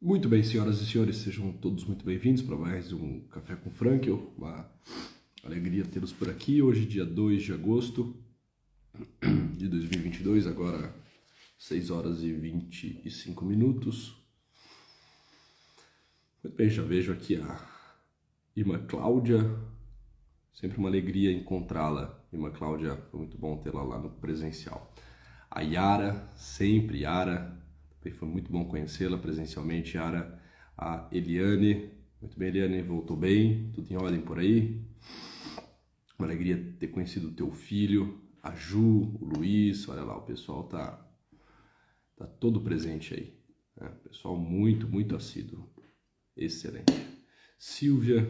Muito bem, senhoras e senhores, sejam todos muito bem-vindos para mais um Café com Frankel. Uma alegria tê-los por aqui. Hoje, dia 2 de agosto de 2022, agora 6 horas e 25 minutos. Muito bem, já vejo aqui a irmã Cláudia. Sempre uma alegria encontrá-la. Irmã Cláudia, foi muito bom tê-la lá no presencial. A Yara, sempre Yara. Foi muito bom conhecê-la presencialmente, Yara. A Eliane, muito bem, Eliane, voltou bem, tudo em ordem por aí. Uma alegria ter conhecido o teu filho, a Ju, o Luiz, olha lá, o pessoal tá todo presente aí. Né? Pessoal muito assíduo, excelente. Silvia,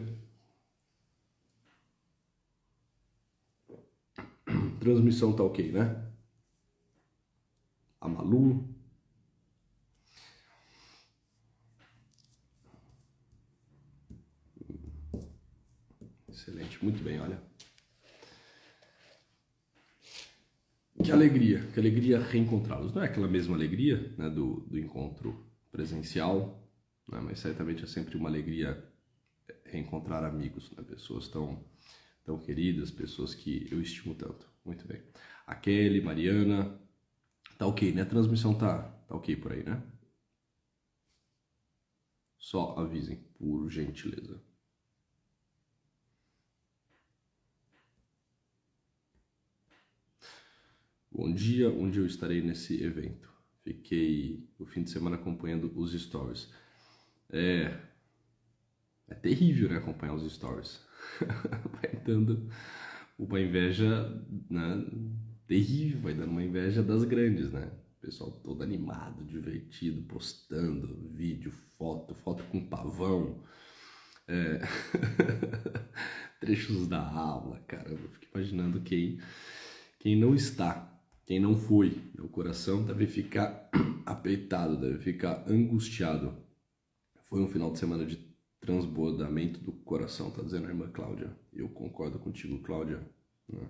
transmissão tá ok, né? A Malu, excelente, muito bem, olha. Que alegria reencontrá-los. Não é aquela mesma alegria, né, do encontro presencial, né, mas certamente é sempre uma alegria reencontrar amigos, né, pessoas tão queridas, pessoas que eu estimo tanto. Muito bem. A Kelly, Mariana, tá ok, né? A transmissão tá ok por aí, né? Só avisem, por gentileza. Bom dia, onde eu estarei nesse evento. Fiquei o fim de semana acompanhando os stories. É terrível, né, acompanhar os stories. Vai dando uma inveja, né, terrível, vai dando uma inveja das grandes, né? O pessoal todo animado, divertido, postando vídeo, foto com pavão, trechos da aula, caramba, eu fico imaginando quem não está, quem não foi, o coração deve ficar apertado, deve ficar angustiado. Foi um final de semana de transbordamento do coração, tá dizendo a irmã Cláudia. Eu concordo contigo, Cláudia. Né?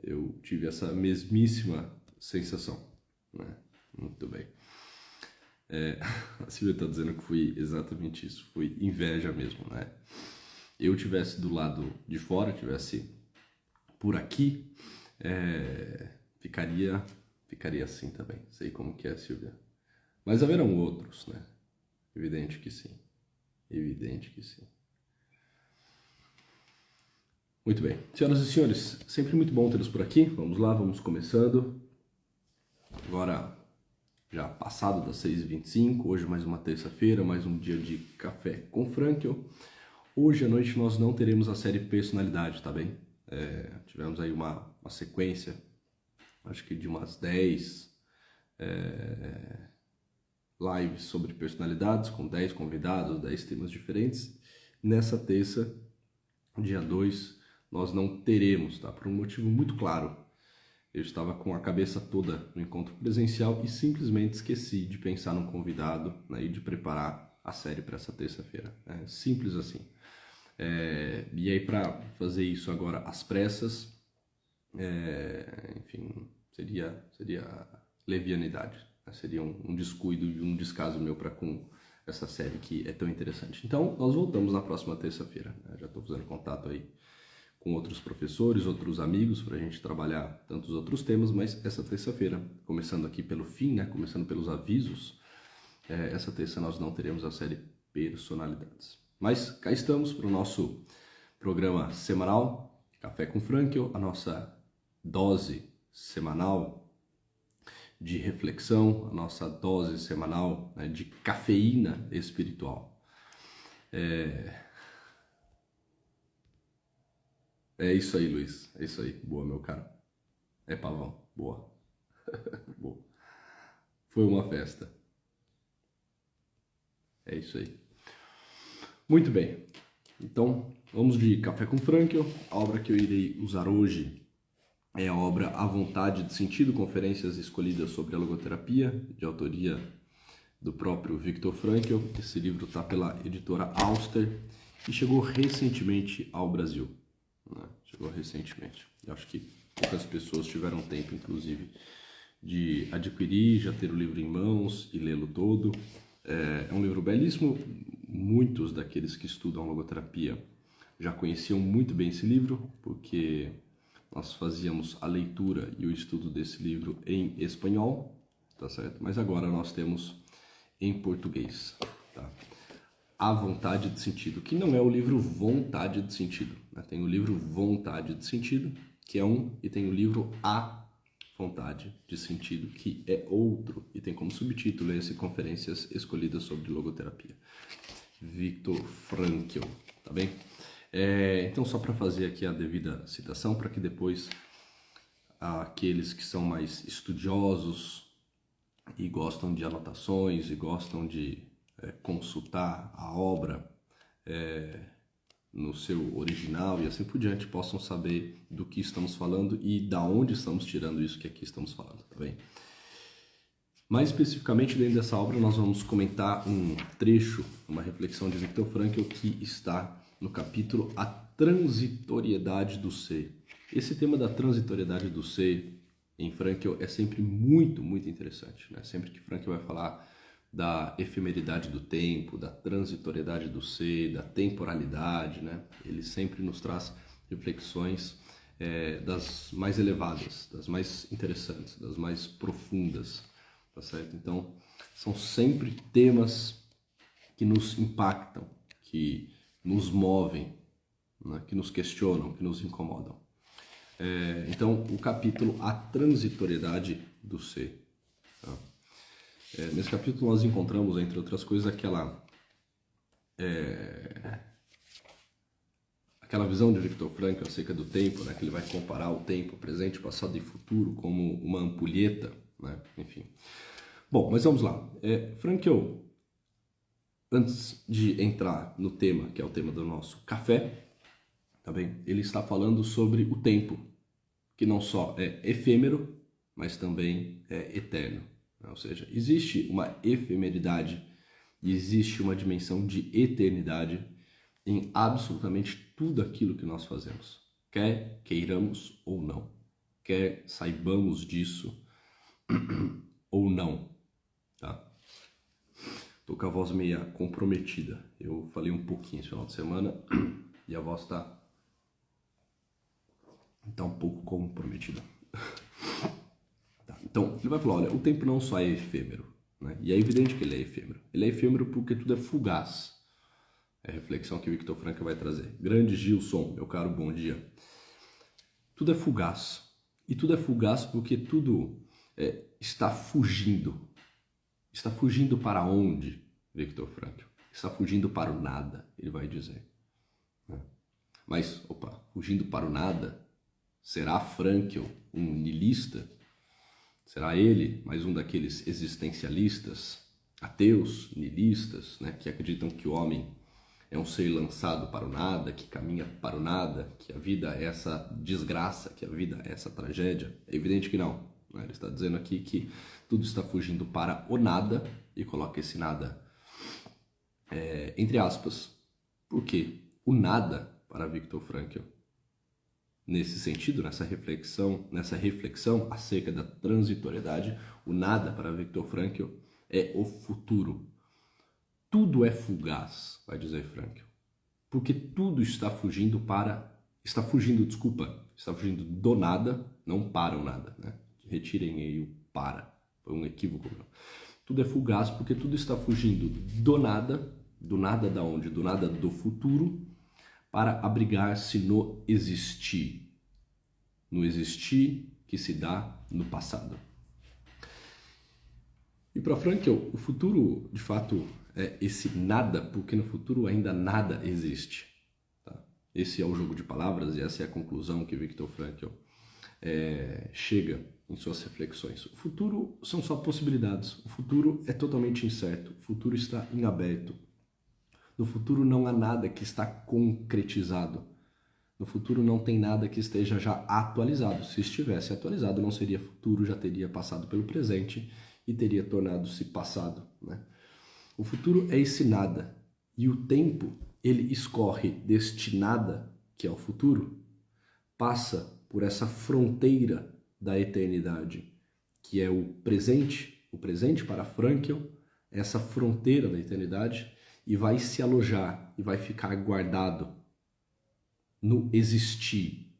Eu tive essa mesmíssima sensação. Né? Muito bem. A Silvia está dizendo que foi exatamente isso. Foi inveja mesmo, né? Eu tivesse do lado de fora, tivesse por aqui, ficaria assim também. Sei como que é, Silvia. Mas haverão outros, né? Evidente que sim. Evidente que sim. Muito bem. Senhoras e senhores, sempre muito bom tê-los por aqui. Vamos lá, vamos começando. Agora, já passado das 6h25, hoje mais uma terça-feira, mais um dia de Café com Frankel. Hoje à noite nós não teremos a série Personalidade, tá bem? Tivemos aí uma sequência, acho que de umas 10 lives sobre personalidades, com 10 convidados, 10 temas diferentes. Nessa terça, dia 2, nós não teremos, tá? Por um motivo muito claro. Eu estava com a cabeça toda no encontro presencial e simplesmente esqueci de pensar num convidado, né, e de preparar a série para essa terça-feira. É simples assim. E aí, para fazer isso agora às pressas, enfim, seria levianidade, né? Seria um descuido e um descaso meu para com essa série que é tão interessante. Então, nós voltamos na próxima terça-feira. Né? Já estou fazendo contato aí com outros professores, outros amigos, para a gente trabalhar tantos outros temas, mas essa terça-feira, começando aqui pelo fim, né, começando pelos avisos, essa terça nós não teremos a série Personalidades. Mas cá estamos para o nosso programa semanal, Café com Frankel, a nossa dose semanal de reflexão, a nossa dose semanal, né, de cafeína espiritual. É isso aí, Luiz. É isso aí. Boa, meu caro. É pavão. Boa. Boa. Foi uma festa. É isso aí. Muito bem. Então, vamos de Café com Frankel. A obra que eu irei usar hoje é a obra A Vontade de Sentido, Conferências Escolhidas sobre a Logoterapia, de autoria do próprio Viktor Frankl. Esse livro está pela editora Auster e chegou recentemente ao Brasil. Né? Chegou recentemente. Eu acho que poucas pessoas tiveram tempo, inclusive, de adquirir, já ter o livro em mãos e lê-lo todo. É um livro belíssimo. Muitos daqueles que estudam logoterapia já conheciam muito bem esse livro, porque nós fazíamos a leitura e o estudo desse livro em espanhol, tá certo? Mas agora nós temos em português, tá? A Vontade de Sentido, que não é o livro Vontade de Sentido, né? Tem o livro Vontade de Sentido, que é um, e tem o livro A Vontade de Sentido, que é outro, e tem como subtítulo esse Conferências Escolhidas sobre Logoterapia. Viktor Frankl, tá bem? Então, só para fazer aqui a devida citação, para que depois aqueles que são mais estudiosos e gostam de anotações e gostam de consultar a obra no seu original e assim por diante, possam saber do que estamos falando e da onde estamos tirando isso que aqui estamos falando, tá bem? Mais especificamente, dentro dessa obra, nós vamos comentar um trecho, uma reflexão de Viktor Frankl que está no capítulo A Transitoriedade do Ser. Esse tema da transitoriedade do ser em Frankl é sempre muito, muito interessante, né? Sempre que Frankl vai falar da efemeridade do tempo, da transitoriedade do ser, da temporalidade, né? Ele sempre nos traz reflexões das mais elevadas, das mais interessantes, das mais profundas, tá certo? Então, são sempre temas que nos impactam, que nos movem, né? Que nos questionam, que nos incomodam. Então, o capítulo A Transitoriedade do Ser. Tá? Nesse capítulo nós encontramos, entre outras coisas, aquela visão de Viktor Frankl acerca do tempo, né? Que ele vai comparar o tempo, presente, passado e futuro como uma ampulheta, né? Enfim. Bom, mas vamos lá. Frankl, antes de entrar no tema, que é o tema do nosso café, tá bem? Ele está falando sobre o tempo, que não só é efêmero, mas também é eterno. Ou seja, existe uma efemeridade e existe uma dimensão de eternidade em absolutamente tudo aquilo que nós fazemos, quer queiramos ou não, quer saibamos disso ou não, tá? Tô com a voz meio comprometida. Eu falei um pouquinho esse final de semana e a voz tá um pouco comprometida. Tá, então, ele vai falar, olha, o tempo não só é efêmero, né? E é evidente que ele é efêmero. Ele é efêmero porque tudo é fugaz. É a reflexão que o Viktor Frankl vai trazer. Grande Gilson, meu caro, bom dia. Tudo é fugaz. E tudo é fugaz porque tudo está fugindo. Está fugindo para onde, Viktor Frankl? Está fugindo para o nada, ele vai dizer. Mas, fugindo para o nada, será Frankl um niilista? Será ele mais um daqueles existencialistas, ateus, niilistas, né, que acreditam que o homem é um ser lançado para o nada, que caminha para o nada, que a vida é essa desgraça, que a vida é essa tragédia? É evidente que não. Ele está dizendo aqui que tudo está fugindo para o nada, e coloca esse nada entre aspas. Por quê? O nada, para Viktor Frankl, nesse sentido, nessa reflexão acerca da transitoriedade, o nada para Viktor Frankl é o futuro. Tudo é fugaz, vai dizer Frankl, porque tudo está fugindo do nada, não para o nada, né? Retirem aí o para, foi um equívoco meu. Tudo é fugaz porque tudo está fugindo do nada da onde? Do nada do futuro, para abrigar-se no existir que se dá no passado. E para Frankl, o futuro, de fato, é esse nada, porque no futuro ainda nada existe. Tá? Esse é o jogo de palavras e essa é a conclusão que Viktor Frankl chega em suas reflexões. O futuro são só possibilidades. O futuro é totalmente incerto. O futuro está em aberto. No futuro não há nada que está concretizado. No futuro não tem nada que esteja já atualizado. Se estivesse atualizado, não seria futuro, já teria passado pelo presente e teria tornado-se passado, né? O futuro é esse nada. E o tempo, ele escorre deste nada, que é o futuro, passa por essa fronteira da eternidade, que é o presente. O presente para Frankl essa fronteira da eternidade e vai se alojar e vai ficar guardado no existir,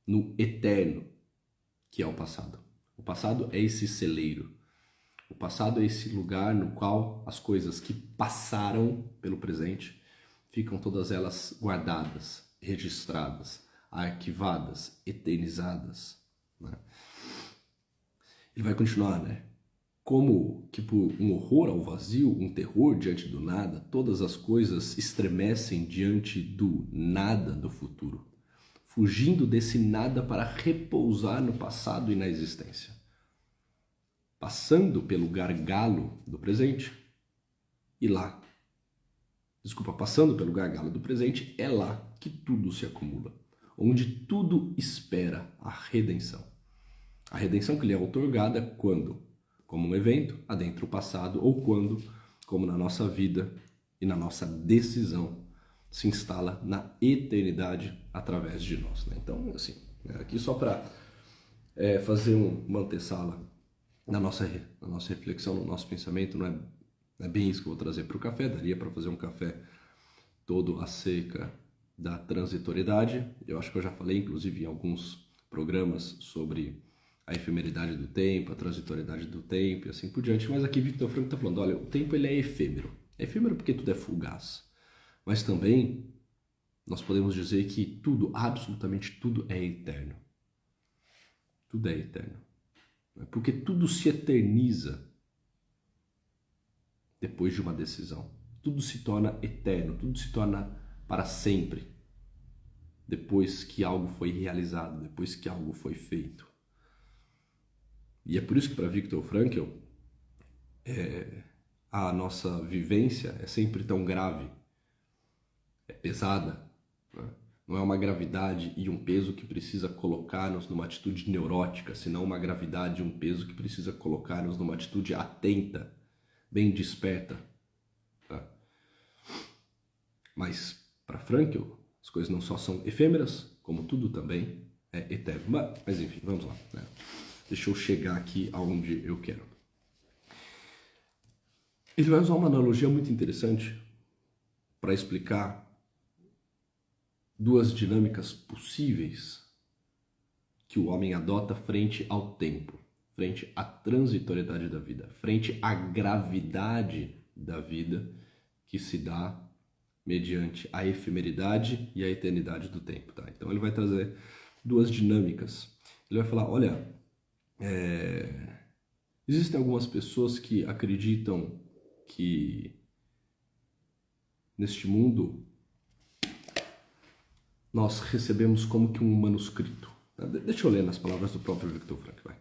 no eterno, que é o passado. O passado é esse celeiro. O passado é esse lugar no qual as coisas que passaram pelo presente ficam todas elas guardadas, registradas, arquivadas, eternizadas, né? Ele vai continuar, né? Como que por um horror ao vazio, um terror diante do nada, todas as coisas estremecem diante do nada do futuro, fugindo desse nada para repousar no passado e na existência. Passando pelo gargalo do presente, passando pelo gargalo do presente, é lá que tudo se acumula, onde tudo espera a redenção. A redenção que lhe é outorgada quando, como um evento, adentra o passado, ou quando, como na nossa vida e na nossa decisão, se instala na eternidade através de nós, né? Então, assim, aqui só para fazer uma antessala na nossa reflexão, no nosso pensamento, não é bem isso que eu vou trazer para o café, daria para fazer um café todo acerca da transitoriedade. Eu acho que eu já falei, inclusive, em alguns programas sobre a efemeridade do tempo, a transitoriedade do tempo e assim por diante, mas aqui Viktor Frankl está falando, olha, o tempo ele é efêmero. É efêmero porque tudo é fugaz, mas também nós podemos dizer que tudo, absolutamente tudo é eterno. Tudo é eterno. Porque tudo se eterniza depois de uma decisão. Tudo se torna eterno, tudo se torna para sempre depois que algo foi realizado, depois que algo foi feito. E é por isso que para Viktor Frankl a nossa vivência é sempre tão grave, é pesada, né? Não é uma gravidade e um peso que precisa colocar-nos numa atitude neurótica, senão uma gravidade e um peso que precisa colocar-nos numa atitude atenta, bem desperta. Tá? Mas para Frankl, as coisas não só são efêmeras, como tudo também é eterno. Mas enfim, vamos lá, né? Deixa eu chegar aqui aonde eu quero. Ele vai usar uma analogia muito interessante para explicar duas dinâmicas possíveis que o homem adota frente ao tempo, frente à transitoriedade da vida, frente à gravidade da vida que se dá mediante a efemeridade e a eternidade do tempo. Tá? Então ele vai trazer duas dinâmicas. Ele vai falar, olha, existem algumas pessoas que acreditam que neste mundo nós recebemos como que um manuscrito. Deixa eu ler nas palavras do próprio Viktor Frankl. Vai.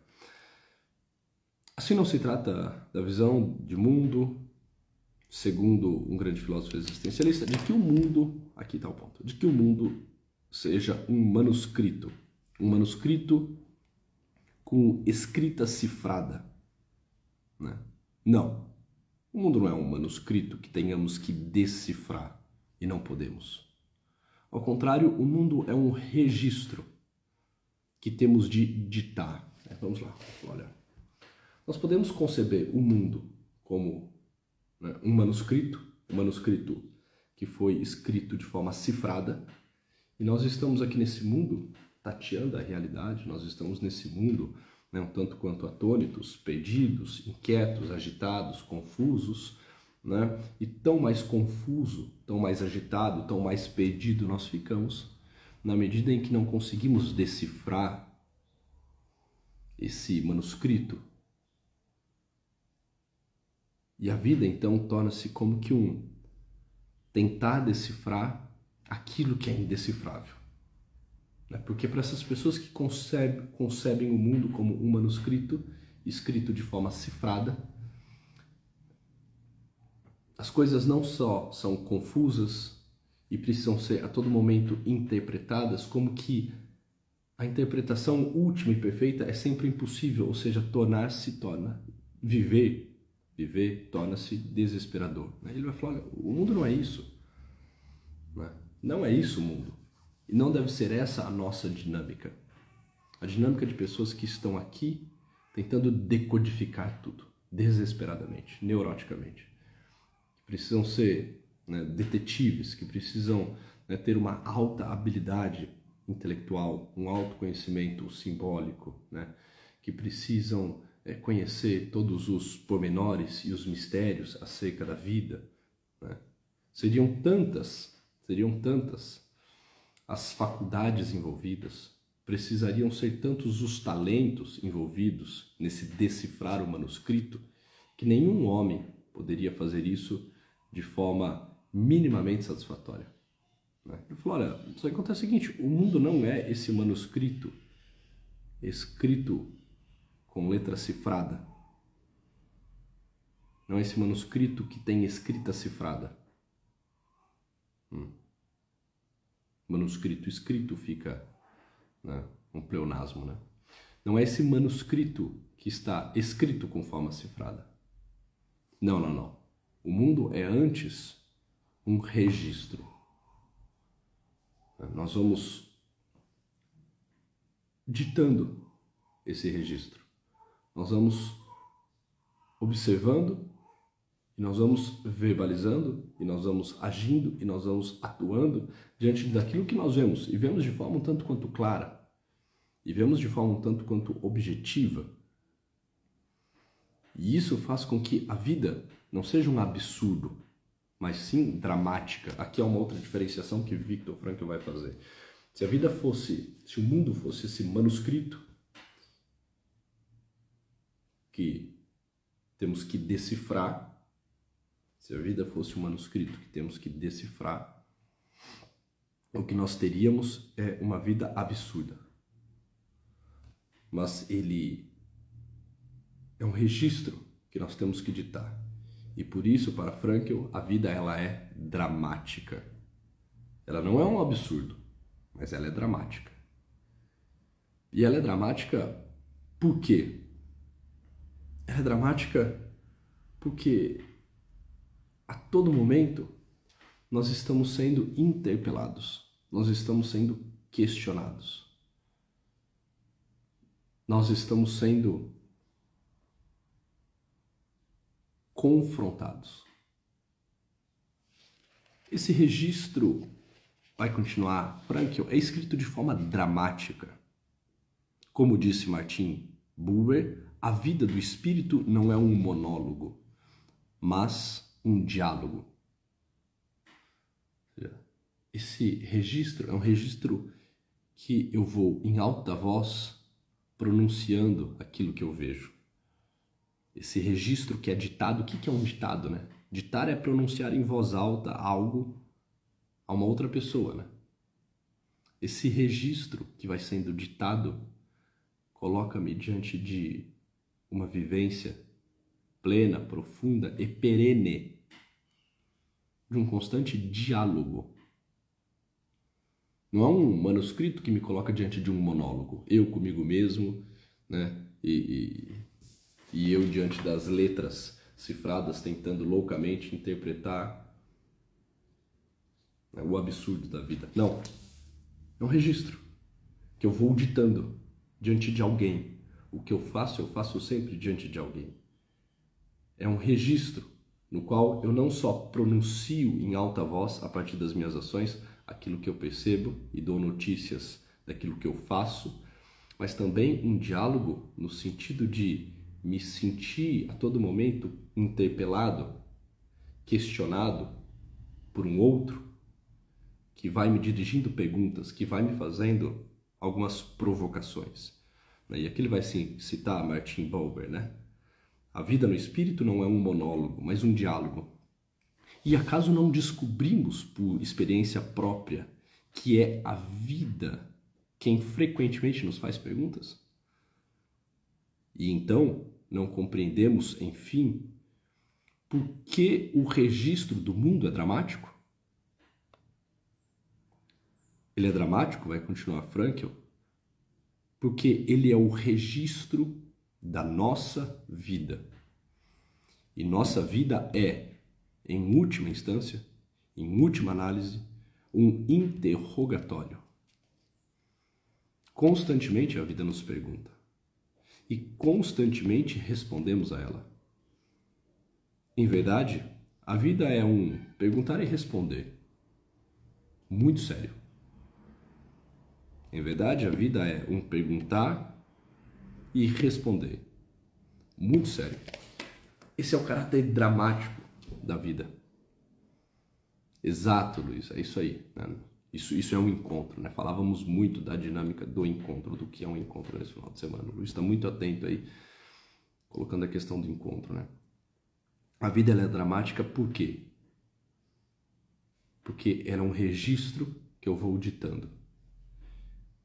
Assim não se trata da visão de mundo, segundo um grande filósofo existencialista, de que o mundo, aqui está o ponto, de que o mundo seja um manuscrito com escrita cifrada. Né? Não. O mundo não é um manuscrito que tenhamos que decifrar e não podemos. Ao contrário, o mundo é um registro que temos de ditar. Vamos lá, olha. Nós podemos conceber o mundo como, né, um manuscrito que foi escrito de forma cifrada, e nós estamos aqui nesse mundo tateando a realidade, nós estamos nesse mundo, né, um tanto quanto atônitos, perdidos, inquietos, agitados, confusos, né? E tão mais confuso, tão mais agitado, tão mais perdido nós ficamos na medida em que não conseguimos decifrar esse manuscrito. E a vida então torna-se como que tentar decifrar aquilo que é indecifrável. Porque para essas pessoas que concebem o mundo como um manuscrito, escrito de forma cifrada, as coisas não só são confusas e precisam ser a todo momento interpretadas, como que a interpretação última e perfeita é sempre impossível, ou seja, viver torna-se desesperador. Ele vai falar, olha, o mundo não é isso. Não é isso o mundo. E não deve ser essa a nossa dinâmica. A dinâmica de pessoas que estão aqui tentando decodificar tudo, desesperadamente, neuroticamente. Precisam ser, né, detetives, que precisam, né, ter uma alta habilidade intelectual, um alto conhecimento simbólico, né, que precisam conhecer todos os pormenores e os mistérios acerca da vida, né. Seriam tantas as faculdades envolvidas, precisariam ser tantos os talentos envolvidos nesse decifrar o manuscrito, que nenhum homem poderia fazer isso de forma minimamente satisfatória. Ele falou, olha, só que acontece o seguinte, o mundo não é esse manuscrito escrito com letra cifrada. Não é esse manuscrito que tem escrita cifrada. Manuscrito escrito fica, né, um pleonasmo, né? Não é esse manuscrito que está escrito com forma cifrada. Não. O mundo é antes um registro. Nós vamos ditando esse registro. Nós vamos observando, e nós vamos verbalizando, e nós vamos agindo, e nós vamos atuando diante daquilo que nós vemos. E vemos de forma um tanto quanto clara. E vemos de forma um tanto quanto objetiva. E isso faz com que a vida não seja um absurdo, mas sim dramática. Aqui é uma outra diferenciação que Viktor Frankl vai fazer. Se o mundo fosse esse manuscrito que temos que decifrar, se a vida fosse um manuscrito que temos que decifrar, o que nós teríamos é uma vida absurda. Mas ele é um registro que nós temos que ditar. E por isso, para Frankl, a vida ela é dramática. Ela não é um absurdo, mas ela é dramática. E ela é dramática por quê? Ela é dramática porque a todo momento nós estamos sendo interpelados, nós estamos sendo questionados. Nós estamos sendo confrontados. Esse registro, vai continuar, Frankl, é escrito de forma dramática. Como disse Martin Buber, a vida do espírito não é um monólogo, mas um diálogo. Esse registro é um registro que eu vou em alta voz pronunciando aquilo que eu vejo. Esse registro que é ditado, o que é um ditado, né? Ditar é pronunciar em voz alta algo a uma outra pessoa, né? Esse registro que vai sendo ditado coloca-me diante de uma vivência plena, profunda e perene de um constante diálogo. Não é um manuscrito que me coloca diante de um monólogo, eu comigo mesmo, né? E eu diante das letras cifradas tentando loucamente interpretar, né, o absurdo da vida. Não, é um registro que eu vou ditando diante de alguém. O que eu faço sempre diante de alguém. É um registro no qual eu não só pronuncio em alta voz, a partir das minhas ações, aquilo que eu percebo e dou notícias daquilo que eu faço, mas também um diálogo no sentido de me sentir a todo momento interpelado, questionado por um outro que vai me dirigindo perguntas, que vai me fazendo algumas provocações. E aqui ele vai citar Martin Buber, né? A vida no espírito não é um monólogo, mas um diálogo. E acaso não descobrimos por experiência própria que é a vida quem frequentemente nos faz perguntas? E então não compreendemos, enfim, por que o registro do mundo é dramático? Ele é dramático, vai continuar Frankl, porque ele é o registro da nossa vida. E nossa vida é, em última instância, em última análise, um interrogatório. Constantemente a vida nos pergunta. E constantemente respondemos a ela. Em verdade, a vida é um perguntar e responder. Muito sério. Em verdade, a vida é um perguntar e responder. Muito sério. Esse é o caráter dramático da vida. Exato, Luiz, é isso aí. Né? Isso é um encontro, né? Falávamos muito da dinâmica do encontro, do que é um encontro nesse final de semana. O Luiz está muito atento aí, colocando a questão do encontro, né? A vida ela é dramática por quê? Porque ela é um registro que eu vou ditando.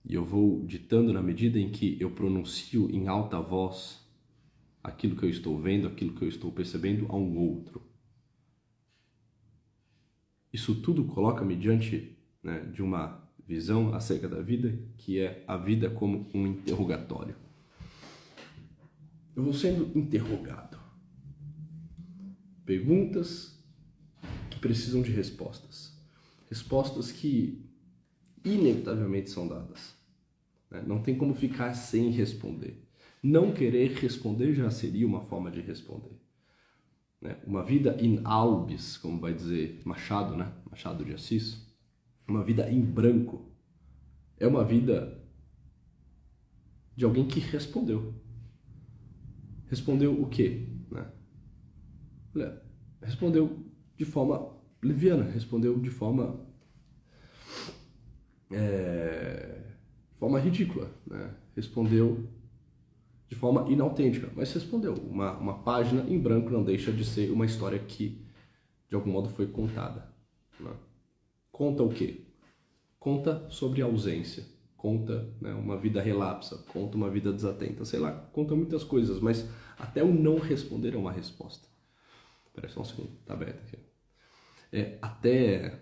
E eu vou ditando na medida em que eu pronuncio em alta voz aquilo que eu estou vendo, aquilo que eu estou percebendo a um outro. Isso tudo coloca-me diante, né, de uma visão acerca da vida, que é a vida como um interrogatório. Eu vou sendo interrogado. Perguntas que precisam de respostas. Respostas que inevitavelmente são dadas. Né? Não tem como ficar sem responder. Não querer responder já seria uma forma de responder. Né? Uma vida in albis, como vai dizer Machado, né? Machado de Assis. Uma vida em branco é uma vida de alguém que respondeu. Respondeu o quê? Né? Respondeu de forma leviana, respondeu de forma ridícula, né? Respondeu de forma inautêntica, mas respondeu. Uma página em branco não deixa de ser uma história que, de algum modo, foi contada. Né? Conta o quê? Conta sobre a ausência, conta, né, uma vida relapsa, conta uma vida desatenta, sei lá, conta muitas coisas, mas até o não responder é uma resposta. Espera só um segundo, tá aberto aqui. Até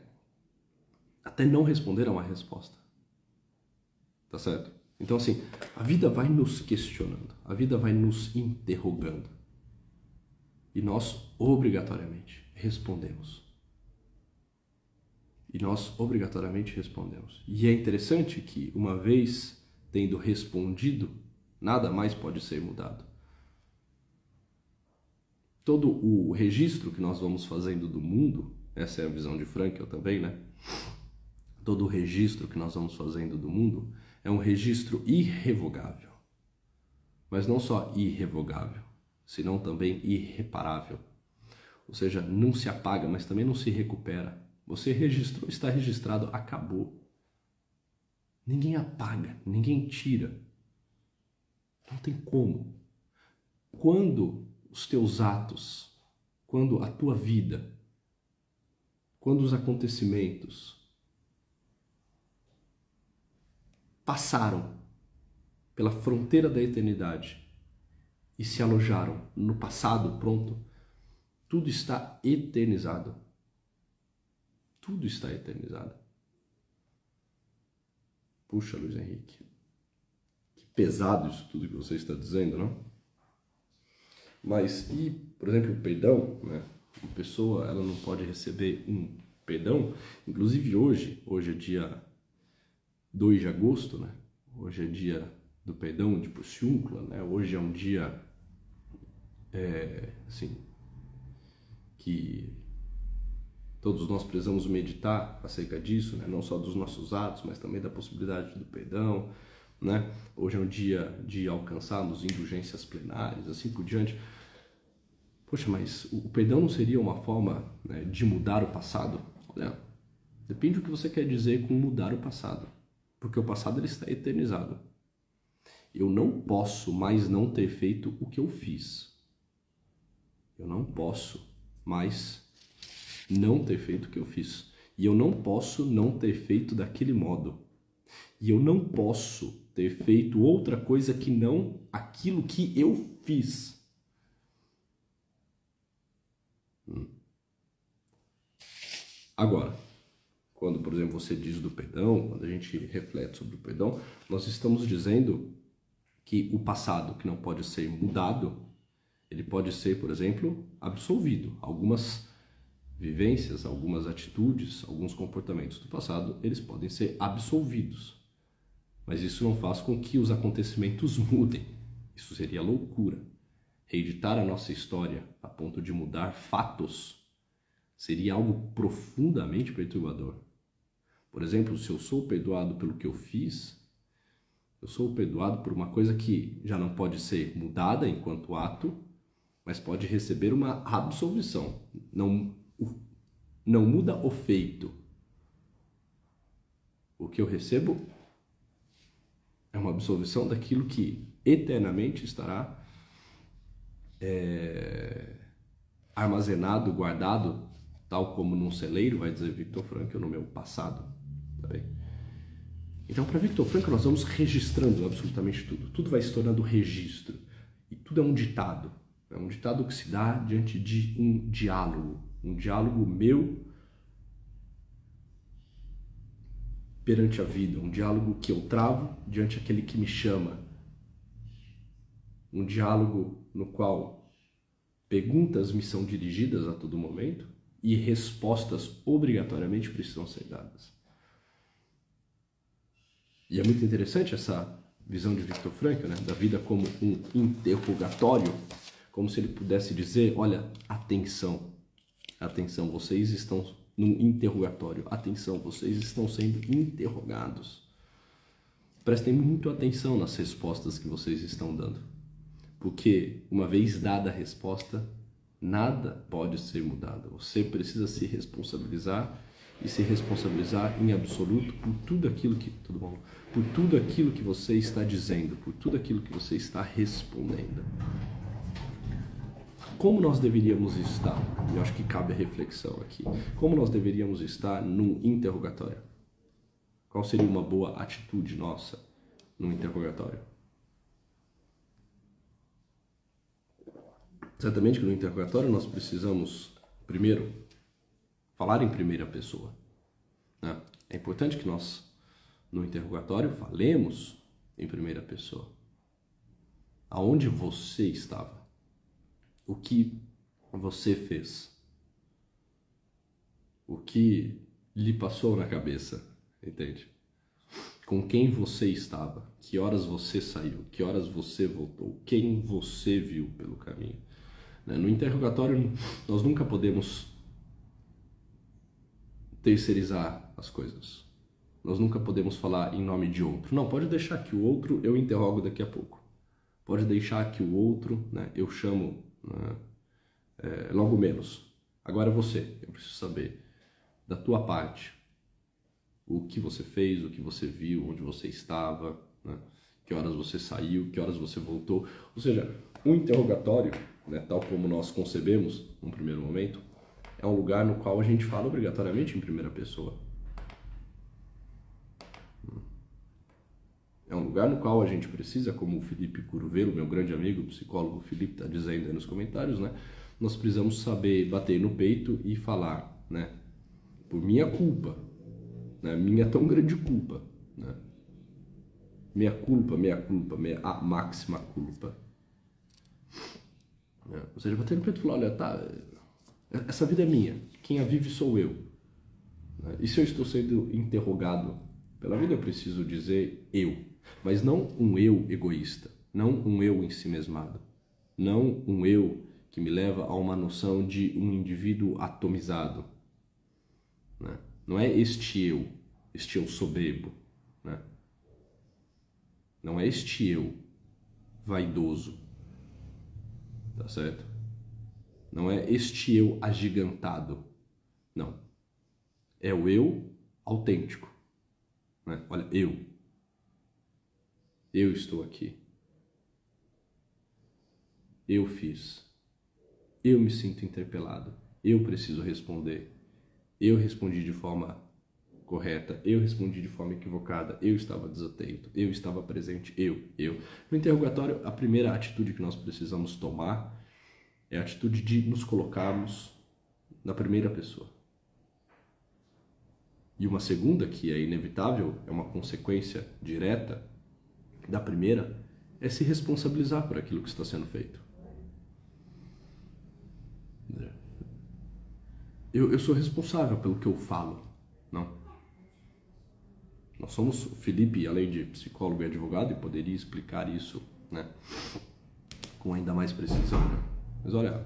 não responder é uma resposta. Tá certo? Então, assim, a vida vai nos questionando, a vida vai nos interrogando. E nós, obrigatoriamente, respondemos. E nós, obrigatoriamente, respondemos. E é interessante que, uma vez tendo respondido, nada mais pode ser mudado. Todo o registro que nós vamos fazendo do mundo, essa é a visão de Frankl também, né? Todo o registro que nós vamos fazendo do mundo é um registro irrevogável. Mas não só irrevogável, senão também irreparável. Ou seja, não se apaga, mas também não se recupera. Você registrou, está registrado, acabou. Ninguém apaga, ninguém tira. Não tem como. Quando os teus atos, quando a tua vida, quando os acontecimentos passaram pela fronteira da eternidade e se alojaram no passado, pronto, tudo está eternizado. Tudo está eternizado. Puxa, Luiz Henrique, que pesado isso tudo que você está dizendo, não? Mas, e, por exemplo, o perdão, né? Uma pessoa, ela não pode receber um perdão, inclusive hoje é dia 2 de agosto, né? Hoje é dia do perdão de Porciúncula, né? Hoje é um dia, assim, que todos nós precisamos meditar acerca disso, né? Não só dos nossos atos, mas também da possibilidade do perdão, né? Hoje é um dia de alcançarmos indulgências plenárias, assim por diante. Poxa, mas o perdão não seria uma forma, né, de mudar o passado? Olha, depende do que você quer dizer com mudar o passado, porque o passado ele está eternizado. Eu não posso mais não ter feito o que eu fiz. Eu não posso mais não ter feito o que eu fiz. E eu não posso não ter feito daquele modo. E eu não posso ter feito outra coisa que não aquilo que eu fiz. Agora, quando, por exemplo, você diz do perdão, quando a gente reflete sobre o perdão, nós estamos dizendo que o passado que não pode ser mudado, ele pode ser, por exemplo, absolvido. Algumas vivências, algumas atitudes, alguns comportamentos do passado, eles podem ser absolvidos. Mas isso não faz com que os acontecimentos mudem. Isso seria loucura. reeditar a nossa história a ponto de mudar fatos seria algo profundamente perturbador. Por exemplo, se eu sou perdoado pelo que eu fiz, eu sou perdoado por uma coisa que já não pode ser mudada enquanto ato, mas pode receber uma absolvição. Não muda o feito. O que eu recebo é uma absolvição daquilo que eternamente estará armazenado, guardado, tal como num celeiro, vai dizer Viktor Frankl, no meu passado. Tá bem? Então, para Viktor Frankl, nós vamos registrando absolutamente tudo. Tudo vai se tornando registro. E tudo é um ditado. É um ditado que se dá diante de um diálogo meu perante a vida, um diálogo que eu travo diante daquele que me chama, um diálogo no qual perguntas me são dirigidas a todo momento e respostas obrigatoriamente precisam ser dadas. E é muito interessante essa visão de Viktor Frankl, né, da vida como um interrogatório, como se ele pudesse dizer, olha, atenção, vocês estão num interrogatório, atenção, vocês estão sendo interrogados. Prestem muito atenção nas respostas que vocês estão dando, porque uma vez dada a resposta, nada pode ser mudado. Você precisa se responsabilizar e se responsabilizar em absoluto por tudo aquilo que por tudo aquilo que você está dizendo, por tudo aquilo que você está respondendo. Como nós deveríamos estar? Eu acho que cabe a reflexão aqui. Como nós deveríamos estar num interrogatório? Qual seria uma boa atitude nossa num interrogatório? Certamente que no interrogatório nós precisamos, primeiro, falar em primeira pessoa, né? É importante que nós, no interrogatório, falemos em primeira pessoa. Aonde você estava? O que você fez? O que lhe passou na cabeça? Entende? Com quem você estava? Que horas você saiu? Que horas você voltou? Quem você viu pelo caminho? No interrogatório, nós nunca podemos terceirizar as coisas. Nós nunca podemos falar em nome de outro. Não, pode deixar que o outro eu interrogo daqui a pouco. Pode deixar que o outro, né, eu chamo, né, logo menos. Agora você, eu preciso saber da tua parte. O que você fez, o que você viu, onde você estava, né, que horas você saiu, que horas você voltou. Ou seja, um interrogatório, né, tal como nós concebemos num primeiro momento, é um lugar no qual a gente fala obrigatoriamente em primeira pessoa. É um lugar no qual a gente precisa, como o Felipe Curvelo, meu grande amigo, o psicólogo Felipe, está dizendo aí nos comentários, né? Nós precisamos saber bater no peito e falar, né? Por minha culpa, né? Minha tão grande culpa, né? Minha máxima culpa. Ou seja, bater no peito e falar, olha, tá, essa vida é minha, quem a vive sou eu. E se eu estou sendo interrogado pela vida, eu preciso dizer eu. Mas não um eu egoísta, não um eu ensimesmado, não um eu que me leva a uma noção de um indivíduo atomizado. Né? Não é este eu soberbo. Né? Não é este eu vaidoso. Tá certo? Não é este eu agigantado. Não. É o eu autêntico. Né? Olha, eu estou aqui. Eu fiz. Eu me sinto interpelado. Eu preciso responder. Eu respondi de forma correta. Eu respondi de forma equivocada. Eu estava desatento. Eu estava presente. Eu. No interrogatório, a primeira atitude que nós precisamos tomar é a atitude de nos colocarmos na primeira pessoa. E uma segunda, que é inevitável, é uma consequência direta da primeira, é se responsabilizar por aquilo que está sendo feito. Eu sou responsável pelo que eu falo, não? Nós somos, Felipe, além de psicólogo e advogado, e poderia explicar isso, né, com ainda mais precisão, né? Mas olha,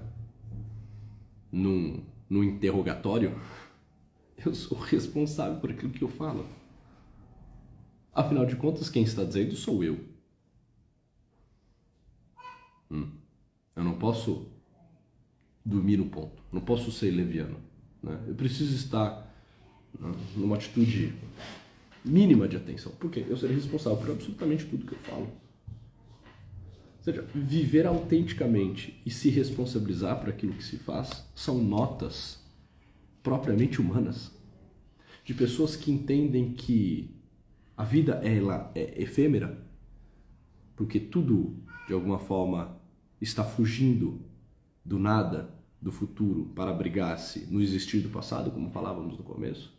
num interrogatório, eu sou responsável por aquilo que eu falo. Afinal de contas, quem está dizendo sou eu. Eu não posso dormir no ponto, não posso ser leviano, né? Eu preciso estar, né, numa atitude mínima de atenção, porque eu serei responsável por absolutamente tudo que eu falo. Ou seja, viver autenticamente e se responsabilizar por aquilo que se faz são notas propriamente humanas, de pessoas que entendem que a vida ela é efêmera, porque tudo, de alguma forma, está fugindo do nada, do futuro, para abrigar-se no existir do passado, como falávamos no começo,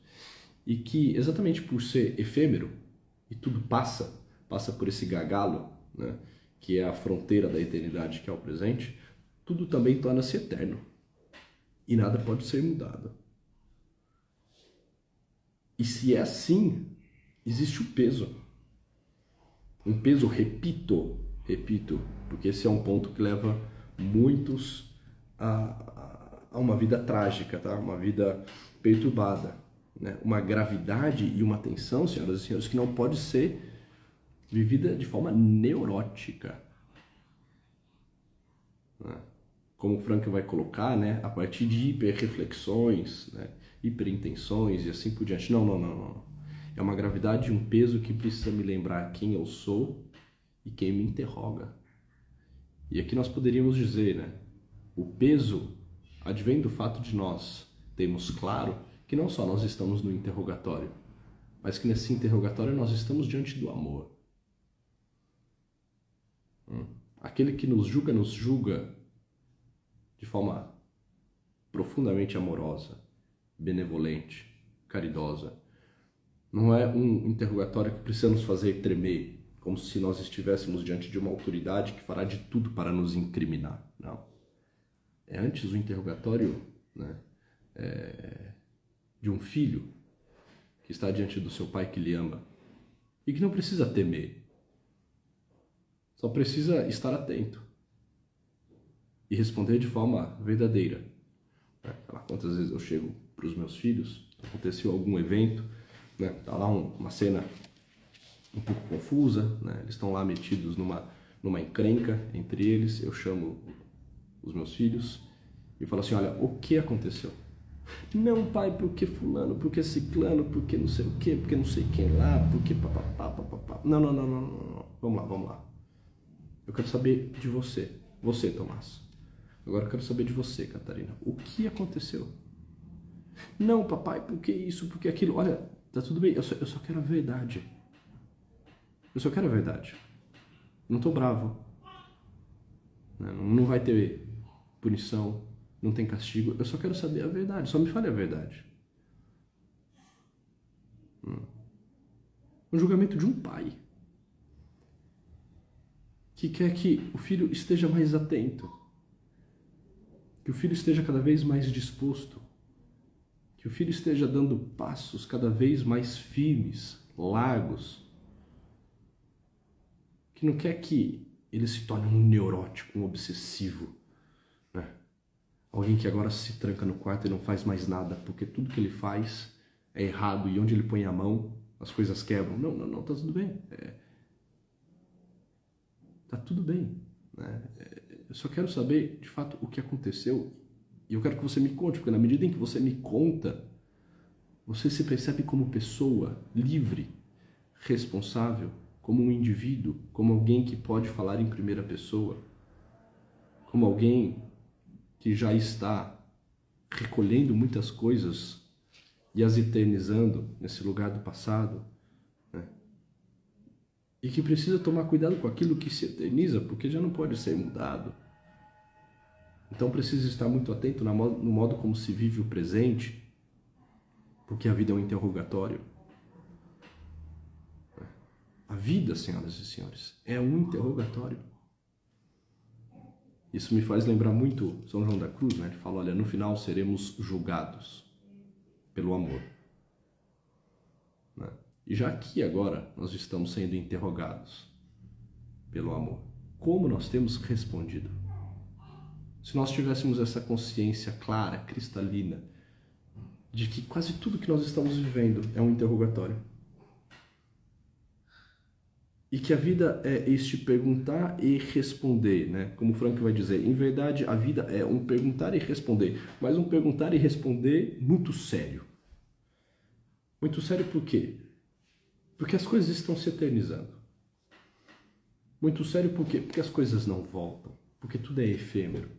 e que, exatamente por ser efêmero, e tudo passa por esse gargalo, né, que é a fronteira da eternidade, que é o presente, tudo também torna-se eterno. E nada pode ser mudado. E se é assim, existe o peso. Um peso, repito, porque esse é um ponto que leva muitos a uma vida trágica, tá? Uma vida perturbada, né? Uma gravidade e uma tensão, senhoras e senhores, que não pode ser vivida de forma neurótica, né? Como o Frankl vai colocar, né? A partir de hiperreflexões, né? Hiperintenções e assim por diante. Não. É uma gravidade e um peso que precisa me lembrar quem eu sou e quem me interroga. E aqui nós poderíamos dizer, né? O peso advém do fato de nós termos claro que não só nós estamos no interrogatório, mas que nesse interrogatório nós estamos diante do amor. Aquele que nos julga de forma profundamente amorosa, benevolente, caridosa. Não é um interrogatório que precisa nos fazer tremer, como se nós estivéssemos diante de uma autoridade que fará de tudo para nos incriminar. Não. É antes o interrogatório, né, de um filho que está diante do seu pai que lhe ama e que não precisa temer, só precisa estar atento e responder de forma verdadeira. Quantas vezes eu chego para os meus filhos, aconteceu algum evento, né, tá lá uma cena um pouco confusa, né, eles estão lá metidos numa encrenca entre eles, eu chamo os meus filhos e falo assim, olha, o que aconteceu? Não, pai, porque fulano, porque ciclano, porque não sei o quê, porque não sei quem lá, porque papapá. Não. Vamos lá. Eu quero saber de você, Tomás. Agora eu quero saber de você, Catarina. O que aconteceu? Não, papai, porque isso, porque aquilo. Olha, tá tudo bem, eu só quero a verdade. Eu só quero a verdade. Não tô bravo. Não vai ter punição, não tem castigo. Eu só quero saber a verdade, só me fale a verdade. Um julgamento de um pai que quer que o filho esteja mais atento, que o filho esteja cada vez mais disposto, que o filho esteja dando passos cada vez mais firmes, largos, que não quer que ele se torne um neurótico, um obsessivo, né? Alguém que agora se tranca no quarto e não faz mais nada, porque tudo que ele faz é errado e onde ele põe a mão, as coisas quebram. Não, tá tudo bem. Tá tudo bem, né? Eu só quero saber, de fato, o que aconteceu e eu quero que você me conte, porque na medida em que você me conta, você se percebe como pessoa livre, responsável, como um indivíduo, como alguém que pode falar em primeira pessoa, como alguém que já está recolhendo muitas coisas e as eternizando nesse lugar do passado, né? E que precisa tomar cuidado com aquilo que se eterniza, porque já não pode ser mudado. Então precisa estar muito atento no modo como se vive o presente, porque a vida é um interrogatório. A vida, senhoras e senhores, é um interrogatório. Isso me faz lembrar muito São João da Cruz, né? Ele fala, olha, no final seremos julgados pelo amor. Né? E já aqui agora nós estamos sendo interrogados pelo amor. como nós temos respondido. Se nós tivéssemos essa consciência clara, cristalina, de que quase tudo que nós estamos vivendo é um interrogatório. E que a vida é este perguntar e responder, né? Como o Frank vai dizer, em verdade a vida é um perguntar e responder, mas um perguntar e responder muito sério. Muito sério por quê? Porque as coisas estão se eternizando. Muito sério por quê? Porque as coisas não voltam, porque tudo é efêmero.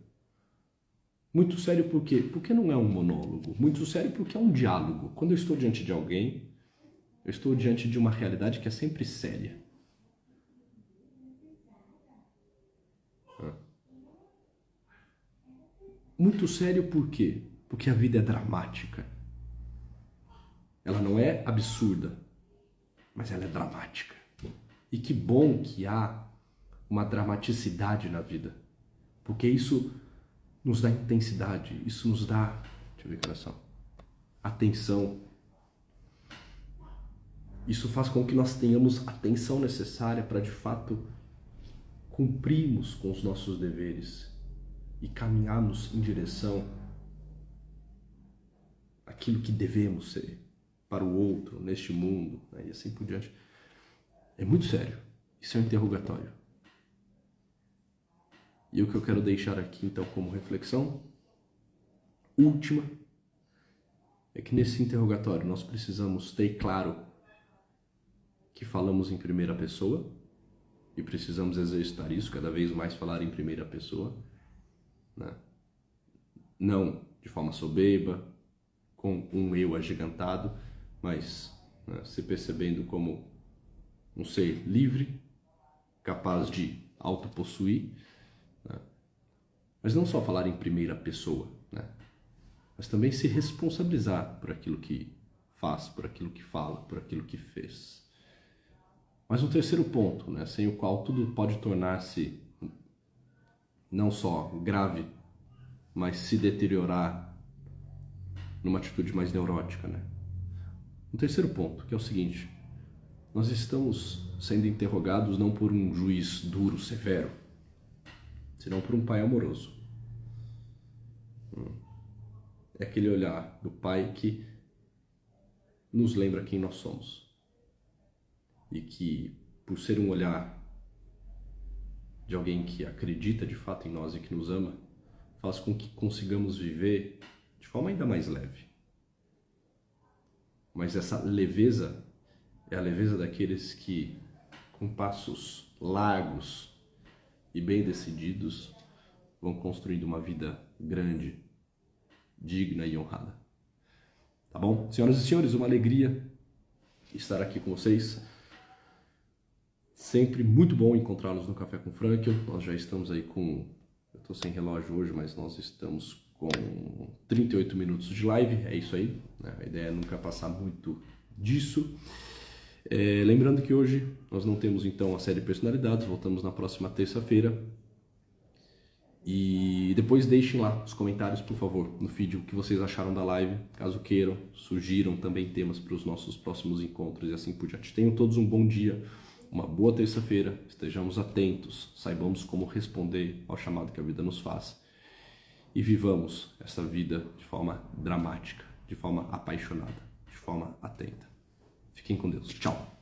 Muito sério por quê? Porque não é um monólogo. Muito sério porque é um diálogo. Quando eu estou diante de alguém, eu estou diante de uma realidade que é sempre séria. Muito sério por quê? Porque a vida é dramática. Ela não é absurda, mas ela é dramática. E que bom que há uma dramaticidade na vida, porque isso nos dá intensidade, isso nos dá, deixa eu ver que oração, atenção. Isso faz com que nós tenhamos a atenção necessária para, de fato, cumprirmos com os nossos deveres e caminharmos em direção àquilo que devemos ser para o outro, neste mundo, né? E assim por diante. É muito sério. Isso é um interrogatório. E o que eu quero deixar aqui, então, como reflexão última, é que nesse interrogatório nós precisamos ter claro que falamos em primeira pessoa e precisamos exercitar isso, cada vez mais falar em primeira pessoa, né? Não de forma soberba, com um eu agigantado, mas, né, se percebendo como um ser livre, capaz de autopossuir, né? Mas não só falar em primeira pessoa, né? Mas também se responsabilizar por aquilo que faz, por aquilo que fala, por aquilo que fez. Mas um terceiro ponto, né, sem o qual tudo pode tornar-se não só grave, mas se deteriorar numa atitude mais neurótica, né? Um terceiro ponto, que é o seguinte: nós estamos sendo interrogados não por um juiz duro, severo, senão por um pai amoroso. É aquele olhar do pai que nos lembra quem nós somos. E que, por ser um olhar de alguém que acredita de fato em nós e que nos ama, faz com que consigamos viver de forma ainda mais leve. Mas essa leveza é a leveza daqueles que, com passos largos e bem decididos, vão construindo uma vida grande, digna e honrada. Tá bom? Senhoras e senhores, uma alegria estar aqui com vocês. Sempre muito bom encontrá-los no Café com Franklin. Nós já estamos aí com... Eu estou sem relógio hoje, mas nós estamos com 38 minutos de live. É isso aí, né? A ideia é nunca passar muito disso. Lembrando que hoje nós não temos então a série Personalidades. Voltamos na próxima terça-feira. E depois deixem lá os comentários, por favor, no feed, o que vocês acharam da live. Caso queiram, sugiram também temas para os nossos próximos encontros e assim por diante. Tenham todos um bom dia. Uma boa terça-feira, estejamos atentos, saibamos como responder ao chamado que a vida nos faz e vivamos essa vida de forma dramática, de forma apaixonada, de forma atenta. Fiquem com Deus. Tchau!